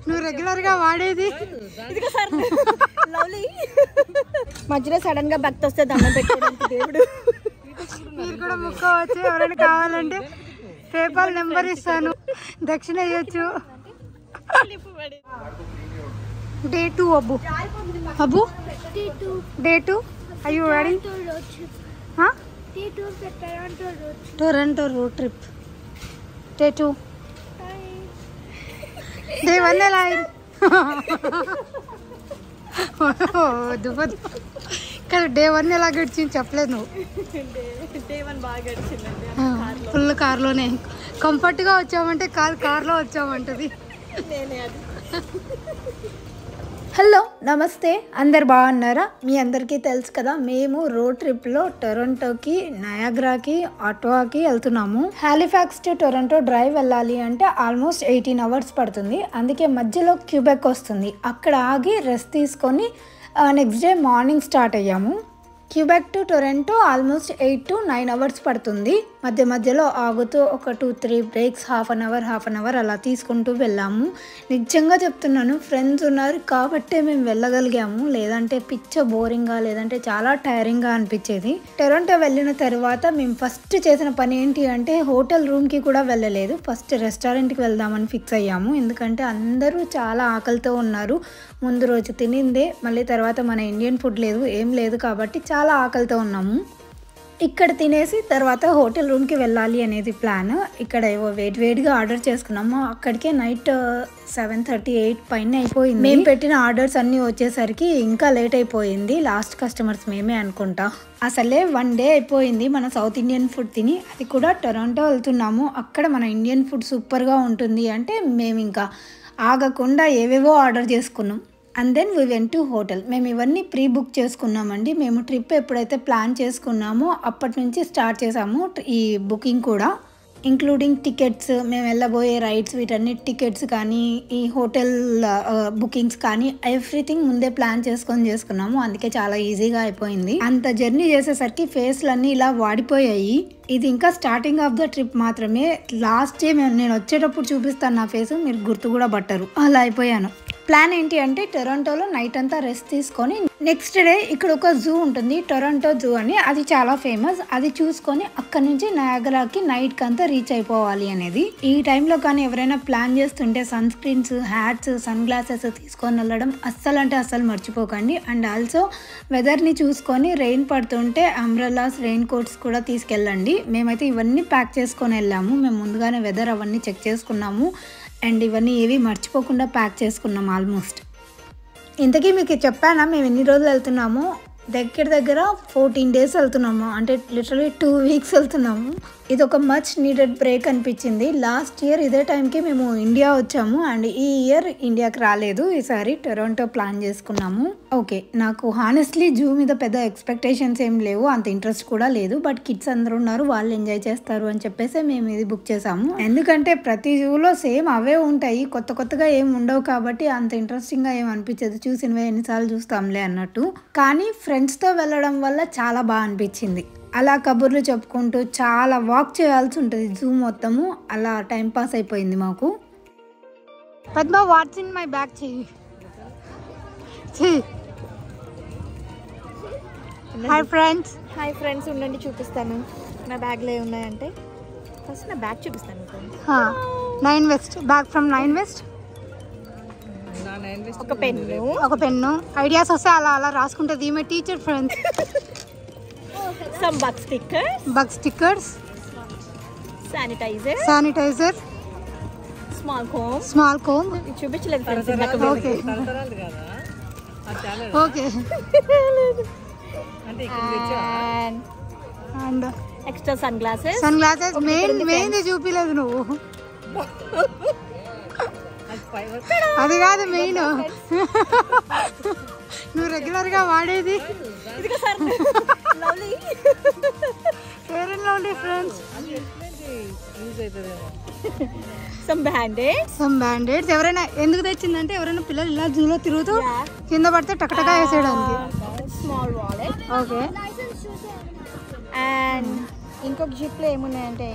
నువ్వు రెగ్యులర్ గా వాడేది మధ్యలో సడన్ గా భక్తి వస్తే దండం పెట్టడానికి దేవుడు. మీరు కూడా ముక్కోవచ్చు. ఎవరైనా కావాలంటే పేపాల్ నెంబర్ ఇస్తాను, దక్షిణ ఇవ్వచ్చు. డే 2 అబ్బు అబ్బు డే 2 అయ్యో ready. Toronto road trip day 2. Day 1 ఎలా అయింది కదా? డే 1 ఎలా గడిచింది చెప్పలేదు నువ్వు. ఫుల్ కార్లోనే కంఫర్ట్గా వచ్చామంటే కార్లో వచ్చామంటది. హలో నమస్తే, అందరు బాగున్నారా? మీ అందరికీ తెలుసు కదా, మేము రోడ్ ట్రిప్లో టొరంటోకి, నయాగ్రాకి, ఆటోవాకి వెళ్తున్నాము. హాలిఫాక్స్ టు టొరంటో డ్రైవ్ వెళ్ళాలి అంటే ఆల్మోస్ట్ 18 hours పడుతుంది. అందుకే మధ్యలో క్యూబెక్ వస్తుంది, అక్కడ ఆగి రెస్ట్ తీసుకొని నెక్స్ట్ డే మార్నింగ్ స్టార్ట్ అయ్యాము. Quebec to Toronto almost 8 to 9 hours పడుతుంది. మధ్య మధ్యలో ఆగుతూ ఒక 2-3 బ్రేక్స్, హాఫ్ అన్ అవర్ అలా తీసుకుంటూ వెళ్ళాము. నిజంగా చెప్తున్నాను, ఫ్రెండ్స్ ఉన్నారు కాబట్టే మేము వెళ్ళగలిగాము, లేదంటే పిచ్చ బోరింగ్గా, లేదంటే చాలా టైరింగ్గా అనిపించేది. టొరంటో వెళ్ళిన తర్వాత మేము ఫస్ట్ చేసిన పని ఏంటి అంటే హోటల్ రూమ్కి కూడా వెళ్ళలేదు, ఫస్ట్ రెస్టారెంట్కి వెళ్దామని ఫిక్స్ అయ్యాము. ఎందుకంటే అందరూ చాలా ఆకలితో ఉన్నారు. ముందు రోజు తినిందే, మళ్ళీ తర్వాత మన ఇండియన్ ఫుడ్ లేదు, ఏం లేదు కాబట్టి చాలా ఆకలితో ఉన్నాము. ఇక్కడ తినేసి తర్వాత హోటల్ రూమ్కి వెళ్ళాలి అనేది ప్లాన్. ఇక్కడ ఏవో వేడిగా ఆర్డర్ చేసుకున్నాము. అక్కడికే నైట్ 7:30-8 పైన అయిపోయింది. మేము పెట్టిన ఆర్డర్స్ అన్నీ వచ్చేసరికి ఇంకా లేట్ అయిపోయింది. లాస్ట్ కస్టమర్స్ మేమే అనుకుంటా. అసలే 1 day అయిపోయింది మన సౌత్ ఇండియన్ ఫుడ్ తిని. అది కూడా టొరంటో వెళ్తున్నాము, అక్కడ మన ఇండియన్ ఫుడ్ సూపర్గా ఉంటుంది అంటే మేము ఇంకా ఆగకుండా ఏవేవో ఆర్డర్ చేసుకున్నాం. And then we went to hotel. మేము ఇవన్నీ ప్రీ బుక్ చేసుకున్నామండి. మేము ట్రిప్ ఎప్పుడైతే ప్లాన్ చేసుకున్నామో అప్పటి నుంచి స్టార్ట్ చేసాము ఈ బుకింగ్ కూడా, ఇంక్లూడింగ్ టికెట్స్, మేము వెళ్ళబోయే రైడ్స్, వీటన్ని టికెట్స్ కానీ, ఈ హోటల్ బుకింగ్స్ కానీ, ఎవ్రీథింగ్ ముందే ప్లాన్ చేసుకున్నాము. అందుకే చాలా ఈజీగా అయిపోయింది. అంత జర్నీ చేసేసరికి ఫేస్లన్నీ ఇలా వాడిపోయాయి. ఇది ఇంకా స్టార్టింగ్ ఆఫ్ ద ట్రిప్ మాత్రమే. లాస్ట్ డే నేను వచ్చేటప్పుడు చూపిస్తాను నా ఫేస్, మీరు గుర్తు కూడా పట్టరు, అలా అయిపోయాను. ప్లాన్ ఏంటి అంటే టొరంటోలో నైట్ అంతా రెస్ట్ తీసుకొని నెక్స్ట్ డే ఇక్కడ ఒక జూ ఉంటుంది, టొరంటో జూ అని, అది చాలా ఫేమస్. అది చూసుకొని అక్కడ నుంచి నయాగరాకి నైట్కి అంతా రీచ్ అయిపోవాలి అనేది. ఈ టైంలో కానీ ఎవరైనా ప్లాన్ చేస్తుంటే sunscreens, hats, sunglasses తీసుకొని వెళ్ళడం అస్సలు అంటే అస్సలు మర్చిపోకండి. అండ్ ఆల్సో వెదర్ని చూసుకొని రెయిన్ పడుతుంటే అంబ్రెల్లాస్, రెయిన్ కోట్స్ కూడా తీసుకెళ్ళండి. మేమైతే ఇవన్నీ ప్యాక్ చేసుకొని వెళ్ళాము. మేము ముందుగానే వెదర్ అవన్నీ చెక్ చేసుకున్నాము అండ్ ఇవన్నీ ఏవి మర్చిపోకుండా ప్యాక్ చేసుకున్నాం ఆల్మోస్ట్. ఇంతకీ మీకు చెప్పానా మేము ఎన్ని రోజులు వెళ్తున్నాము? దగ్గర 14 days వెళ్తున్నాము, అంటే లిటరలీ 2 weeks వెళ్తున్నాము. ఇది ఒక మచ్ నీడెడ్ బ్రేక్ అనిపించింది. లాస్ట్ ఇయర్ ఇదే టైంకి మేము ఇండియా వచ్చాము అండ్ ఈ ఇయర్ ఇండియాకి రాలేదు, ఈసారి టొరంటో ప్లాన్ చేసుకున్నాము. ఓకే, నాకు హానెస్ట్లీ జూ మీద పెద్ద ఎక్స్పెక్టేషన్స్ ఏం లేవు, అంత ఇంట్రెస్ట్ కూడా లేదు. బట్ కిడ్స్ అందరూ ఉన్నారు, వాళ్ళు ఎంజాయ్ చేస్తారు అని చెప్పేసి మేము ఇది బుక్ చేసాము. ఎందుకంటే ప్రతి జూలో సేమ్ అవే ఉంటాయి, కొత్తగా ఏం ఉండవు కాబట్టి అంత ఇంట్రెస్టింగ్గా ఏం అనిపించదు. చూసినవే ఎన్నిసార్లు చూస్తాంలే అన్నట్టు. కానీ ఫ్రెండ్స్తో వెళ్ళడం వల్ల చాలా బాగా అనిపించింది. అలా కబుర్లు చెప్పుకుంటూ చాలా వాక్ చేయాల్సి ఉంటుంది జూ మొత్తము. అలా టైం పాస్ అయిపోయింది మాకు. Padma what's in my bag చెయ్యి. హాయ్ ఫ్రెండ్స్ ఉండండి చూపిస్తాను నా బ్యాగ్లో ఏమున్నాయంటే. ఫస్ట్ నా బ్యాగ్ చూపిస్తాను. 9 West బ్యాగ్ ఫ్రమ్ 9 West. ఒక పెన్ను ఐడియాస్ వస్తే అలా రాసుకుంటుంది ఈమె teacher. Friends some bug stickers, sanitizer, small comb చూపించలేదు friends. Okay and extra sunglasses main చూపిలేదు నువ్వు. అది కాదు మెయిన్, నువ్వు రెగ్యులర్ గా వాడేది. Fair and Lovely friends. some bandaids. ఎవరైనా ఎందుకు తెచ్చిందంటే ఎవరైనా పిల్లలు ఇలా జూలో తిరుగుతూ కింద పడితే టకటగా వేసేయడానికి. Small wallet. ఓకే, అండ్ ఇంకొక జిప్ లో ఏమున్నాయంటే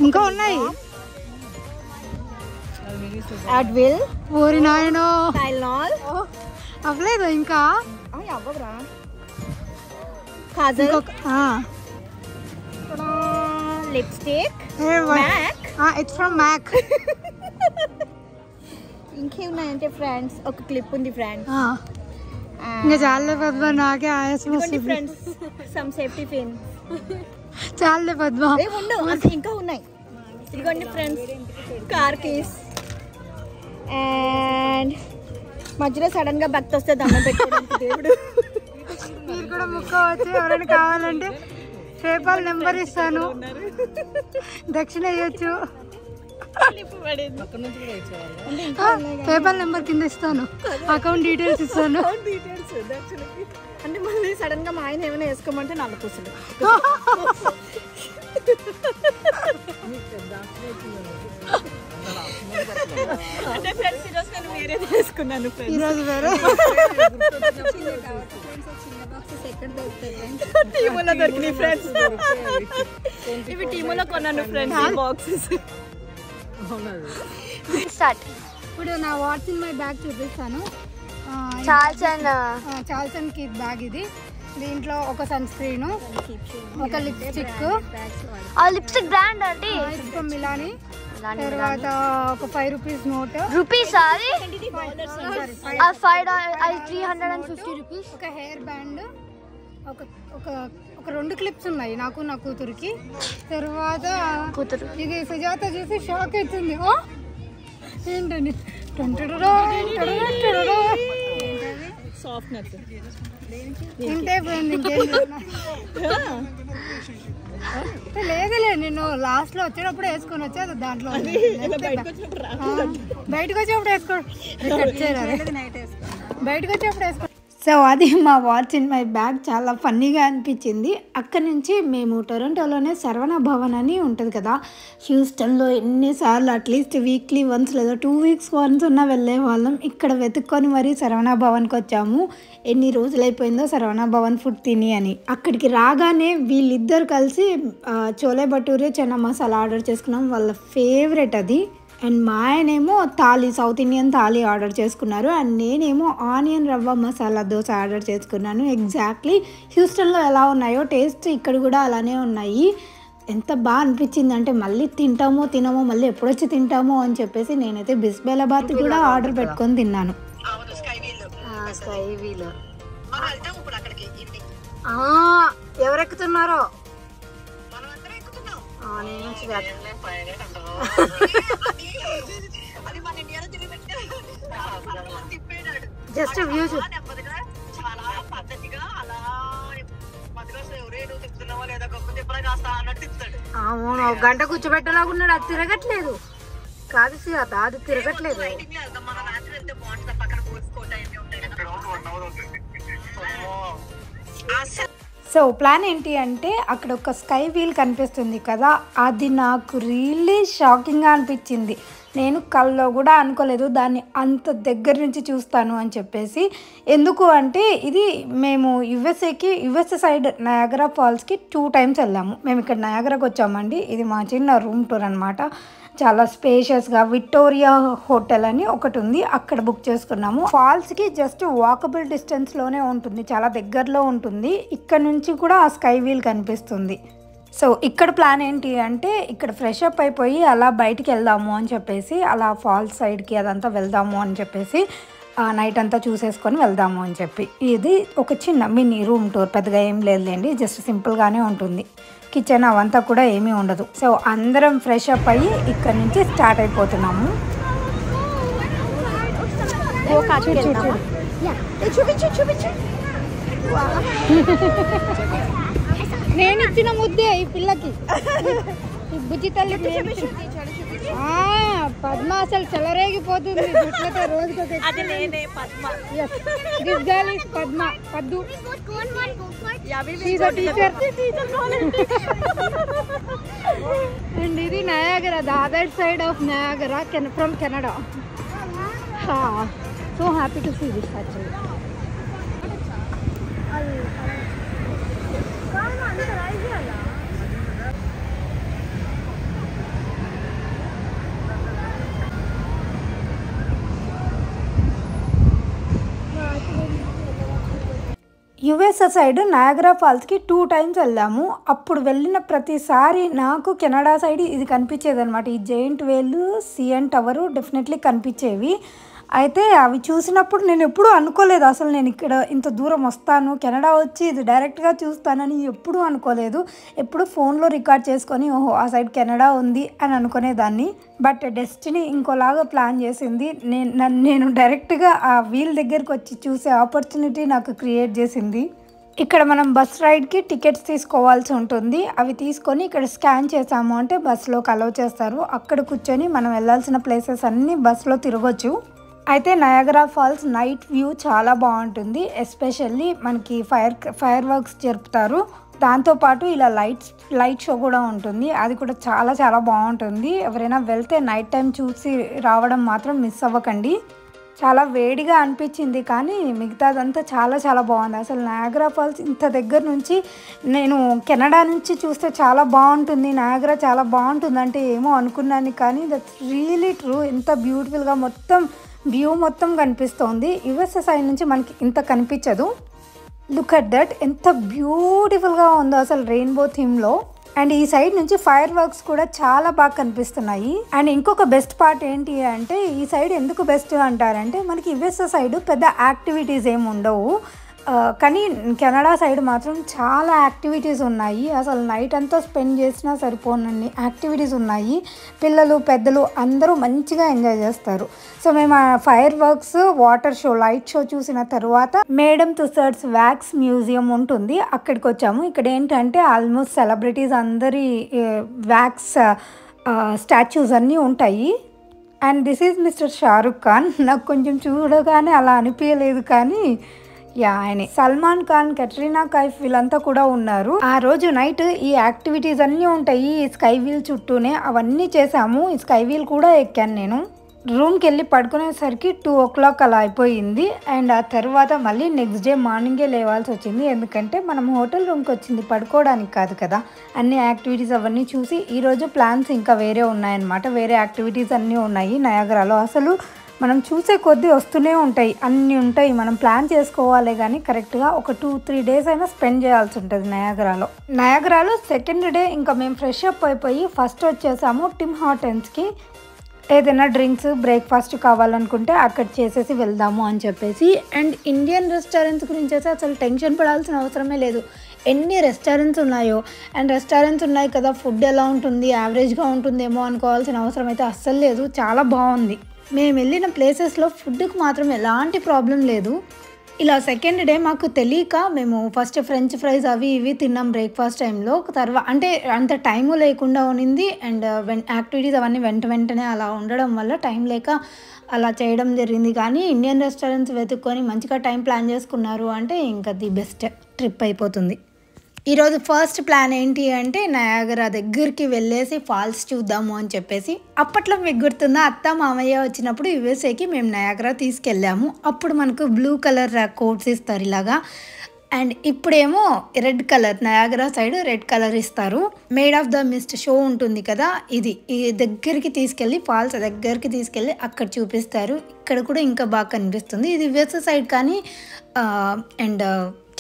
ఇంకా ఉన్నాయి. అడ్విల్, ఓరి నాయనో టైల్నాల్ అవ్వలేదు ఇంకా. అవ్వరా, kajal, lipstick, MAC. It's from MAC. ఇంకేమున్నాయంటే ఫ్రెండ్స్ ఒక క్లిప్ ఉంది ఫ్రెండ్స్. ఇంకా చాలే పద్మ, నాకే ఆయాసం వస్తుంది ఫ్రెండ్స్. Some safety pin. చాలే పద్మ, ఇంకా ఉన్నాయి. ఇదిగోండి ఫ్రెండ్స్ కార్ కీస్. అండ్ మధ్యలో సడన్ గా భక్తి వస్తే దండం పెట్టడానికి దేవుడు. మీరు కూడా ముక్కోవచ్చు, ఎవరైనా కావాలంటే పేపాల్ నెంబర్ ఇస్తాను, దక్షిణ వేయచ్చు. పేపాల్ నెంబర్ కింద ఇస్తాను, అకౌంట్ డీటెయిల్స్ ఇస్తాను. అంటే మళ్ళీ సడన్ గా మా ఆయన ఏమైనా వేసుకోమంటే నల్ల పూసలు. అంటే ఫ్రెండ్స్ ఈరోజు నేను వేరే వేసుకున్నాను. ఈరోజు వేరే టీములో దొరికినాయి ఫ్రెండ్స్. ఇవి టీములో కొన్నాను ఫ్రెండ్స్ బాక్సెస్. స్టార్ట్. ఇప్పుడు నా వాట్స్ ఇన్ మై బ్యాగ్ చూపిస్తాను. చాల్సన్ కిట్ బ్యాగ్ ఇది. దీంట్లో ఒక సన్ స్క్రీన్, ఒక లిప్స్టిక్, ఆ లిప్స్టిక్ బ్రాండ్ అంటే ఫ్రమ్ మిలాని. తర్వాత ఒక 5 రూపీస్ నోట్. రూపీస్ అది 350 రూపీస్. ఒక హెయిర్ బ్యాండ్, ఒక ఒక ఒక 2 క్లిప్స్ ఉన్నాయి నాకు, నా కూతురికి. తర్వాత ఇది సుజాత చూసి షాక్ అవుతుంది. ఏంటండి తింటే పోయింది. లేదులే, నేను లాస్ట్ లో వచ్చేటప్పుడు వేసుకొని వచ్చా. దాంట్లో బయటకు వచ్చేప్పుడు వేసుకో. సో అది మా వాచ్ ఇన్ మై బ్యాగ్. చాలా ఫన్నీగా అనిపించింది. అక్కడి నుంచి మేము టొరంటోలోనే శరవణ భవన్ అని ఉంటుంది కదా, హ్యూస్టన్లో ఎన్నిసార్లు అట్లీస్ట్ వీక్లీ వన్స్ లేదా 2 వీక్స్ వన్స్ ఉన్నా వెళ్ళే వాళ్ళం. ఇక్కడ వెతుక్కొని మరీ శరవణ భవన్కి వచ్చాము. ఎన్ని రోజులు అయిపోయిందో శరవణ భవన్ ఫుడ్ తిని అని. అక్కడికి రాగానే వీళ్ళిద్దరు కలిసి చోలే భటూరే చనా మసాలా ఆర్డర్ చేసుకున్నాం. వాళ్ళ ఫేవరెట్ అది. అండ్ మా ఆయనేమో thali, south Indian thali order చేసుకున్నారు. అండ్ నేనేమో ఆనియన్ రవ్వ మసాలా దోశ ఆర్డర్ చేసుకున్నాను. ఎగ్జాక్ట్లీ హ్యూస్టన్లో ఎలా ఉన్నాయో టేస్ట్ ఇక్కడ కూడా అలానే ఉన్నాయి. ఎంత బాగా అనిపించింది అంటే మళ్ళీ తింటామో తినమో, మళ్ళీ ఎప్పుడొచ్చి తింటామో అని చెప్పేసి నేనైతే బిస్బెలాబాద్ కూడా ఆర్డర్ పెట్టుకొని తిన్నాను. ఎవరెక్కుతున్నారో జస్ట్ వ్యూ అవును, 1 గంట కూర్చోబెట్టలాగున్నాడు. అది తిరగట్లేదు కాదు సీత, అది తిరగట్లేదు. సో ప్లాన్ ఏంటి అంటే అక్కడ ఒక స్కై వీల్ కనిపిస్తుంది కదా, అది నాకు రియల్లీ షాకింగ్గా అనిపించింది. నేను కల్లో కూడా అనుకోలేదు దాన్ని అంత దగ్గర నుంచి చూస్తాను అని చెప్పేసి. ఎందుకు అంటే ఇది మేము యుఎస్ఏ సైడ్ నయాగరా ఫాల్స్కి 2 టైమ్స్ వెళ్ళాము. మేము ఇక్కడ నయాగరాకి వచ్చామండి. ఇది మా చిన్న రూమ్ టూర్ అనమాట. చాలా స్పేషియస్గా విక్టోరియా హోటల్ అని ఒకటి ఉంది, అక్కడ బుక్ చేసుకున్నాము. ఫాల్స్కి జస్ట్ వాకబుల్ డిస్టెన్స్లోనే ఉంటుంది, చాలా దగ్గరలో ఉంటుంది. ఇక్కడ నుంచి కూడా ఆ స్కై వీల్ కనిపిస్తుంది. సో ఇక్కడ ప్లాన్ ఏంటి అంటే ఇక్కడ ఫ్రెష్ అప్ అయిపోయి అలా బయటికి వెళ్దాము అని చెప్పేసి, అలా ఫాల్స్ సైడ్కి అదంతా వెళ్దాము అని చెప్పేసి, నైట్ అంతా చూసేసుకొని వెళ్దాము అని చెప్పి. ఇది ఒక చిన్న మినీ రూమ్ టూర్, పెద్దగా ఏం లేదులేండి, జస్ట్ సింపుల్గానే ఉంటుంది. కిచెన్ అవంతా కూడా ఏమీ ఉండదు. సో అందరం ఫ్రెష్ అప్ అయ్యి ఇక్కడ నుంచి స్టార్ట్ అయిపోతున్నాము. నేను ఇచ్చిన ముద్దే ఈ పిల్లకి, బుజ్జి తల్లి. పద్మ అసలు చెలరేగిపోతుంది రోజుకి. పద్మ పద్దు అండ్ ఇది Niagara, the other side of Niagara from Canada. So happy to see this actually. US side Niagara ఫాల్స్కి 2 times వెళ్ళాము. అప్పుడు వెళ్ళిన ప్రతిసారి నాకు కెనడా సైడ్ ఇది కనిపించేది అనమాట. ఈ జెయింట్ వేలు, సిఎన్ టవరు డెఫినెట్లీ కనిపించేవి. అయితే అవి చూసినప్పుడు నేను ఎప్పుడూ అనుకోలేదు అసలు నేను ఇక్కడ ఇంత దూరం వస్తాను, కెనడా వచ్చి ఇది డైరెక్ట్గా చూస్తానని ఎప్పుడూ అనుకోలేదు. ఎప్పుడు ఫోన్లో రికార్డ్ చేసుకొని ఓహో ఆ సైడ్ కెనడా ఉంది అని అనుకునేదాన్ని. బట్ డెస్టినీ ఇంకోలాగా ప్లాన్ చేసింది. నేను డైరెక్ట్గా ఆ వీల్ దగ్గరికి వచ్చి చూసే ఆపర్చునిటీ నాకు క్రియేట్ చేసింది. ఇక్కడ మనం బస్ రైడ్కి టికెట్స్ తీసుకోవాల్సి ఉంటుంది. అవి తీసుకొని ఇక్కడ స్కాన్ చేసాము అంటే బస్సులోకి అలౌ చేస్తారు. అక్కడ కూర్చొని మనం వెళ్ళాల్సిన ప్లేసెస్ అన్నీ బస్సులో తిరగొచ్చు. అయితే నయాగరా ఫాల్స్ నైట్ వ్యూ చాలా బాగుంటుంది. ఎస్పెషల్లీ మనకి ఫైర్ వర్క్స్ జరుపుతారు. దాంతోపాటు ఇలా లైట్ షో కూడా ఉంటుంది. అది కూడా చాలా చాలా బాగుంటుంది. ఎవరైనా వెళ్తే నైట్ టైం చూసి రావడం మాత్రం మిస్ అవ్వకండి. చాలా వేడిగా అనిపించింది కానీ మిగతాదంతా చాలా చాలా బాగుంది. అసలు నయాగరా ఫాల్స్ ఇంత దగ్గర నుంచి నేను కెనడా నుంచి చూస్తే చాలా బాగుంటుంది, నయాగరా చాలా బాగుంటుంది అంటే ఏమో అనుకున్నాను కానీ దట్స్ రియలీ ట్రూ. ఎంత బ్యూటిఫుల్గా మొత్తం వ్యూ మొత్తం కనిపిస్తుంది. యుఎస్ సైడ్ నుంచి మనకి ఇంత కనిపించదు. లుక్ అట్ దట్, ఎంత బ్యూటిఫుల్గా ఉందో అసలు రెయిన్బో థీమ్లో. అండ్ ఈ సైడ్ నుంచి ఫైర్ వర్క్స్ కూడా చాలా బాగా కనిపిస్తున్నాయి. అండ్ ఇంకొక బెస్ట్ పార్ట్ ఏంటి అంటే ఈ సైడ్ ఎందుకు బెస్ట్ అంటారంటే మనకి యుఎస్ సైడ్ పెద్ద యాక్టివిటీస్ ఏమి ఉండవు, కానీ కెనడా సైడ్ మాత్రం చాలా యాక్టివిటీస్ ఉన్నాయి. అసలు నైట్ అంతా స్పెండ్ చేసినా సరిపోనన్ని యాక్టివిటీస్ ఉన్నాయి. పిల్లలు పెద్దలు అందరూ మంచిగా ఎంజాయ్ చేస్తారు. సో మేము ఆ fire works, water show, light show చూసిన తర్వాత మేడమ్ తుసాడ్స్ వ్యాక్స్ మ్యూజియం ఉంటుంది, అక్కడికి వచ్చాము. ఇక్కడ ఏంటంటే ఆల్మోస్ట్ సెలబ్రిటీస్ అందరి వ్యాక్స్ స్టాచ్యూస్ అన్నీ ఉంటాయి. And this is mister Shahrukh Khan. నాకు కొంచెం చూడగానే అలా అనిపించలేదు కానీ ఆయనే. సల్మాన్ ఖాన్, కట్రీనా కైఫ్ వీళ్ళంతా కూడా ఉన్నారు. ఆ రోజు నైట్ ఈ యాక్టివిటీస్ అన్నీ ఉంటాయి ఈ స్కై వీల్ చుట్టూనే. అవన్నీ చేసాము. ఈ స్కై వీల్ కూడా ఎక్కాను నేను. రూమ్కి వెళ్ళి పడుకునేసరికి 2 o'clock అలా అయిపోయింది. అండ్ ఆ తర్వాత మళ్ళీ నెక్స్ట్ డే మార్నింగే లేవాల్సి వచ్చింది. ఎందుకంటే మనం హోటల్ రూమ్కి వచ్చింది పడుకోవడానికి కాదు కదా. అన్ని యాక్టివిటీస్ అవన్నీ చూసి ఈరోజు ప్లాన్స్ ఇంకా వేరే ఉన్నాయన్నమాట. వేరే యాక్టివిటీస్ అన్నీ ఉన్నాయి నయాగరాలో. అసలు మనం చూసే కొద్దీ వస్తూనే ఉంటాయి, అన్నీ ఉంటాయి. మనం ప్లాన్ చేసుకోవాలి కానీ కరెక్ట్గా ఒక 2-3 days అయినా స్పెండ్ చేయాల్సి ఉంటుంది నయాగరాలో. సెకండ్ డే ఇంకా మేము ఫ్రెష్ అప్ అయిపోయి ఫస్ట్ వచ్చేసాము టిమ్ హార్టన్స్కి. ఏదైనా డ్రింక్స్, బ్రేక్ఫాస్ట్ కావాలనుకుంటే అక్కడ చేసేసి వెళ్దాము అని చెప్పేసి. అండ్ ఇండియన్ రెస్టారెంట్స్ గురించి అయితే అసలు టెన్షన్ పడాల్సిన అవసరమే లేదు. ఎన్ని రెస్టారెంట్స్ ఉన్నాయో, అండ్ రెస్టారెంట్స్ ఉన్నాయి కదా, ఫుడ్ ఎలా ఉంటుంది, యావరేజ్గా ఉంటుందేమో అనుకోవాల్సిన అవసరం అయితే అస్సలు లేదు. చాలా బాగుంది. మేము వెళ్ళిన ప్లేసెస్లో ఫుడ్కి మాత్రం ఎలాంటి ప్రాబ్లం లేదు. ఇలా సెకండ్ డే మాకు తెలియక మేము ఫస్ట్ ఫ్రెంచ్ ఫ్రైస్ అవి ఇవి తిన్నాం బ్రేక్ఫాస్ట్ టైంలో. తర్వాత అంటే అంత టైము లేకుండా ఉన్నింది. అండ్ యాక్టివిటీస్ అవన్నీ వెంటనే అలా ఉండడం వల్ల టైం లేక అలా చేయడం జరిగింది. కానీ ఇండియన్ రెస్టారెంట్స్ వెతుక్కొని మంచిగా టైం ప్లాన్ చేసుకున్నారు అంటే ఇంకా ది బెస్ట్ ట్రిప్ అయిపోతుంది. ఈరోజు ఫస్ట్ ప్లాన్ ఏంటి అంటే నయాగరా దగ్గరికి వెళ్ళేసి ఫాల్స్ చూద్దాము అని చెప్పేసి. అప్పట్లో మీకు గుర్తుందా, అత్త మామయ్య వచ్చినప్పుడు యుఎస్ఏకి మేము నయాగరా తీసుకెళ్ళాము. అప్పుడు మనకు బ్లూ కలర్ కోట్స్ ఇస్తారు ఇలాగా. అండ్ ఇప్పుడేమో red colour, Niagara side red colour ఇస్తారు. Maid of the mist show ఉంటుంది కదా, ఇది ఈ దగ్గరికి తీసుకెళ్ళి ఫాల్స్ దగ్గరికి తీసుకెళ్ళి అక్కడ చూపిస్తారు. ఇక్కడ కూడా ఇంకా బాగా కనిపిస్తుంది. ఇది యుఎస్ సైడ్ కానీ అండ్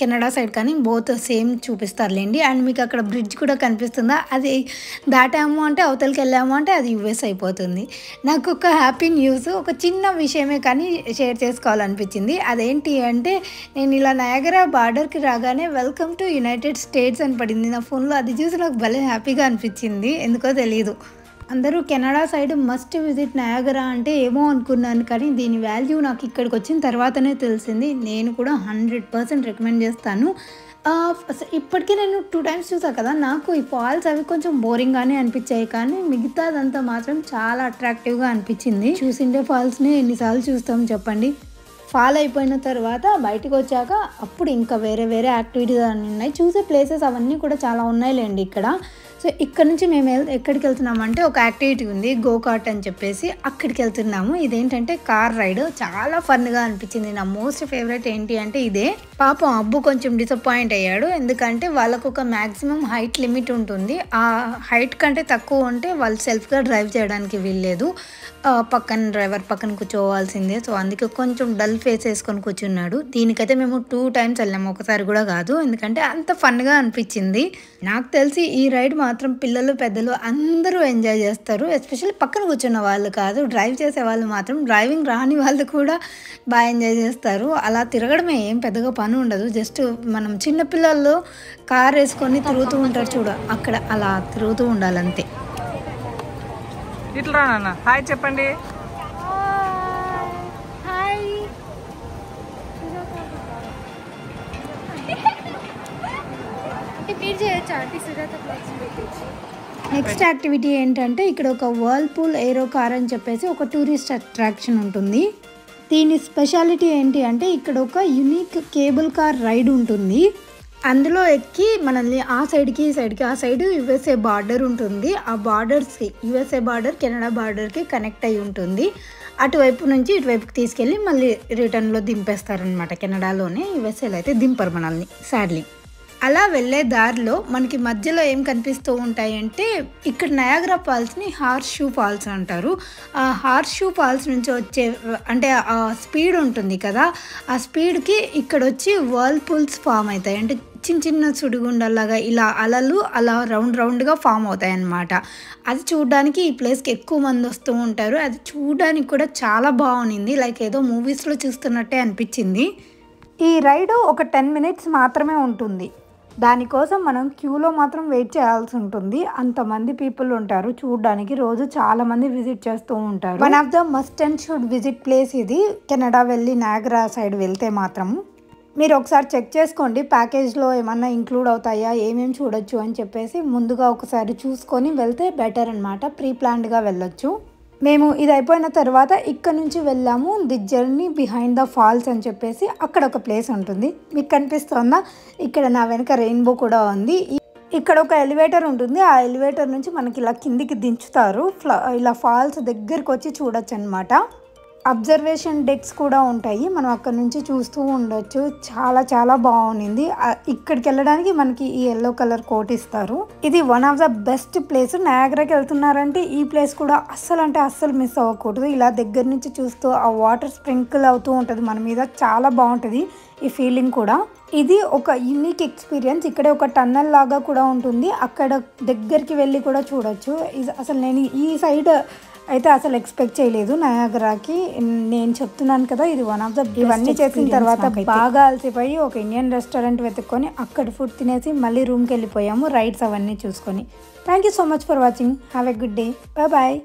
కెనడా సైడ్ కానీ బోత్ సేమ్ చూపిస్తారులేండి. అండ్ మీకు అక్కడ బ్రిడ్జ్ కూడా కనిపిస్తుందా, అది దాటాము అంటే అవతలకి వెళ్ళాము అంటే అది యుఎస్ అయిపోతుంది. నాకు ఒక హ్యాపీ న్యూస్, ఒక చిన్న విషయమే కానీ షేర్ చేసుకోవాలనిపించింది. అదేంటి అంటే నేను ఇలా నయాగరా బార్డర్కి రాగానే వెల్కమ్ టు యునైటెడ్ స్టేట్స్ అని పడింది నా ఫోన్లో. అది చూసి నాకు భలే హ్యాపీగా అనిపించింది, ఎందుకో తెలియదు. అందరూ Canada side must visit Niagara అంటే ఏమో అనుకున్నాను కానీ దీని వాల్యూ నాకు ఇక్కడికి వచ్చిన తర్వాతనే తెలిసింది. నేను కూడా 100% రికమెండ్ చేస్తాను. ఇప్పటికీ నేను 2 times చూసాను కదా, నాకు ఈ ఫాల్స్ అవి కొంచెం బోరింగ్గానే అనిపించాయి కానీ మిగతాదంతా మాత్రం చాలా అట్రాక్టివ్గా అనిపించింది. చూసిండే ఫాల్స్ని ఎన్నిసార్లు చూస్తాం చెప్పండి. ఫాల్ అయిపోయిన తర్వాత బయటకు వచ్చాక అప్పుడు ఇంకా వేరే యాక్టివిటీస్ అన్నీ ఉన్నాయి. చూసే ప్లేసెస్ అవన్నీ కూడా చాలా ఉన్నాయిలేండి ఇక్కడ. సో ఇక్కడ నుంచి మేము ఎక్కడికి వెళ్తున్నామంటే ఒక యాక్టివిటీ ఉంది గోకార్ట్ అని చెప్పేసి అక్కడికి వెళ్తున్నాము. ఇదేంటంటే కార్ రైడ్, చాలా ఫన్గా అనిపించింది. నా మోస్ట్ ఫేవరెట్ ఏంటి అంటే ఇదే. పాపం అబ్బు కొంచెం డిసప్పాయింట్ అయ్యాడు, ఎందుకంటే వాళ్ళకు ఒక మ్యాక్సిమం హైట్ లిమిట్ ఉంటుంది. ఆ హైట్ కంటే తక్కువ ఉంటే వాళ్ళు సెల్ఫ్గా డ్రైవ్ చేయడానికి వీల్లేదు, పక్కన డ్రైవర్ పక్కన కూర్చోవాల్సిందే. సో అందుకే కొంచెం డల్ ఫేస్ వేసుకొని కూర్చున్నాడు. దీనికైతే మేము 2 times వెళ్ళాము, ఒకసారి కూడా కాదు, ఎందుకంటే అంత ఫన్గా అనిపించింది. నాకు తెలిసి ఈ రైడ్ మాత్రం పిల్లలు పెద్దలు అందరూ ఎంజాయ్ చేస్తారు, ఎస్పెషల్లీ పక్కన కూర్చున్న వాళ్ళు కాదు, డ్రైవ్ చేసే వాళ్ళు మాత్రం, డ్రైవింగ్ రాని వాళ్ళు కూడా బాగా ఎంజాయ్ చేస్తారు. అలా తిరగడమే, ఏం పెద్దగా పని ఉండదు. జస్ట్ మనం చిన్నపిల్లలు కార్ వేసుకొని తిరుగుతూ ఉంటారు చూడ, అక్కడ అలా తిరుగుతూ ఉండాలంతే. ఇట్లా నాన్న హాయ్ చెప్పండి. నెక్స్ట్ యాక్టివిటీ ఏంటంటే ఇక్కడ ఒక వర్ల్పూల్ ఏరో కార్ అని చెప్పేసి ఒక టూరిస్ట్ అట్రాక్షన్ ఉంటుంది. దీని స్పెషాలిటీ ఏంటి అంటే ఇక్కడ ఒక యూనిక్ కేబుల్ కార్ రైడ్ ఉంటుంది. అందులో ఎక్కి మనల్ని ఆ సైడ్కి ఈ సైడ్కి, ఆ సైడ్ యుఎస్ఏ బార్డర్ ఉంటుంది, ఆ బార్డర్స్కి యుఎస్ఏ బార్డర్ కెనడా బార్డర్కి కనెక్ట్ అయి ఉంటుంది. అటువైపు నుంచి ఇటువైపుకి తీసుకెళ్ళి మళ్ళీ రిటర్న్లో దింపేస్తారనమాట. కెనడాలోనే, యుఎస్ఏలో అయితే దింపరు మనల్ని సాడ్లీ. అలా వెళ్ళే దారిలో మనకి మధ్యలో ఏం కనిపిస్తూ ఉంటాయంటే ఇక్కడ నయాగ్రా ఫాల్స్ని హార్స్ షూ ఫాల్స్ అంటారు. ఆ హార్స్ షూ ఫాల్స్ నుంచి వచ్చే అంటే ఆ స్పీడ్ ఉంటుంది కదా, ఆ స్పీడ్కి ఇక్కడ వచ్చి వర్ల్పూల్స్ ఫామ్ అవుతాయి. అంటే చిన్న చిన్న సుడిగుండలాగా ఇలా అలలు అలా రౌండ్గా ఫామ్ అవుతాయి అన్నమాట. అది చూడడానికి ఈ ప్లేస్కి ఎక్కువ మంది వస్తూ ఉంటారు. అది చూడడానికి కూడా చాలా బాగుంది, లైక్ ఏదో మూవీస్లో చూస్తున్నట్టే అనిపించింది. ఈ రైడ్ ఒక 10 minutes మాత్రమే ఉంటుంది. దానికోసం మనం క్యూలో మాత్రం వెయిట్ చేయాల్సి ఉంటుంది. అంతమంది పీపుల్ ఉంటారు చూడడానికి, రోజు చాలా మంది విజిట్ చేస్తూ ఉంటారు. One of the must and should visit place ఇది, కెనడా వెళ్ళి నయాగ్రా సైడ్ వెళ్తే మాత్రము. మీరు ఒకసారి చెక్ చేసుకోండి ప్యాకేజ్లో ఏమన్నా ఇంక్లూడ్ అవుతాయా, ఏమేమి చూడొచ్చు అని చెప్పేసి ముందుగా ఒకసారి చూసుకొని వెళ్తే బెటర్ అనమాట. ప్రీ ప్లాన్డ్గా వెళ్ళొచ్చు. మేము ఇది అయిపోయిన తర్వాత ఇక్కడ నుంచి వెళ్ళాము the journey behind the false అని చెప్పేసి, అక్కడ ఒక ప్లేస్ ఉంటుంది. మీకు కనిపిస్తుందా, ఇక్కడ నా వెనక రెయిన్బో కూడా ఉంది. ఇక్కడ ఒక ఎలివేటర్ ఉంటుంది, ఆ ఎలివేటర్ నుంచి మనకి ఇలా కిందికి దించుతారు, ఇలా ఫాల్స్ దగ్గరికి వచ్చి చూడొచ్చు అనమాట. అబ్జర్వేషన్ డెక్స్ కూడా ఉంటాయి, మనం అక్కడ నుంచి చూస్తూ ఉండొచ్చు. చాలా చాలా బాగుంది. ఇక్కడికి వెళ్ళడానికి మనకి ఈ ఎల్లో కలర్ కోట్ ఇస్తారు. ఇది one of the best place. నయాగ్రాకి వెళ్తున్నారంటే ఈ ప్లేస్ కూడా అస్సలు అంటే అస్సలు మిస్ అవ్వకూడదు. ఇలా దగ్గర నుంచి చూస్తూ ఆ వాటర్ స్ప్రింకిల్ అవుతూ ఉంటుంది మన మీద, చాలా బాగుంటుంది ఈ ఫీలింగ్ కూడా. ఇది ఒక యూనిక్ ఎక్స్పీరియన్స్. ఇక్కడ ఒక టన్నల్ లాగా కూడా ఉంటుంది, అక్కడ దగ్గరికి వెళ్ళి కూడా చూడొచ్చు. అసలు నేను ఈ సైడ్ అయితే అసలు ఎక్స్పెక్ట్ చేయలేదు నయాగ్రాకి. నేను చెప్తున్నాను కదా, ఇది వన్ ఆఫ్ ద ఇవన్నీ చేసిన తర్వాత బాగా అలసిపోయి ఒక ఇండియన్ రెస్టారెంట్ వెతుక్కొని అక్కడ ఫుడ్ తినేసి మళ్ళీ రూమ్కి వెళ్ళిపోయాము, రైడ్స్ అవన్నీ చూసుకొని. Thank you so much for watching. Have a good day. Bye bye.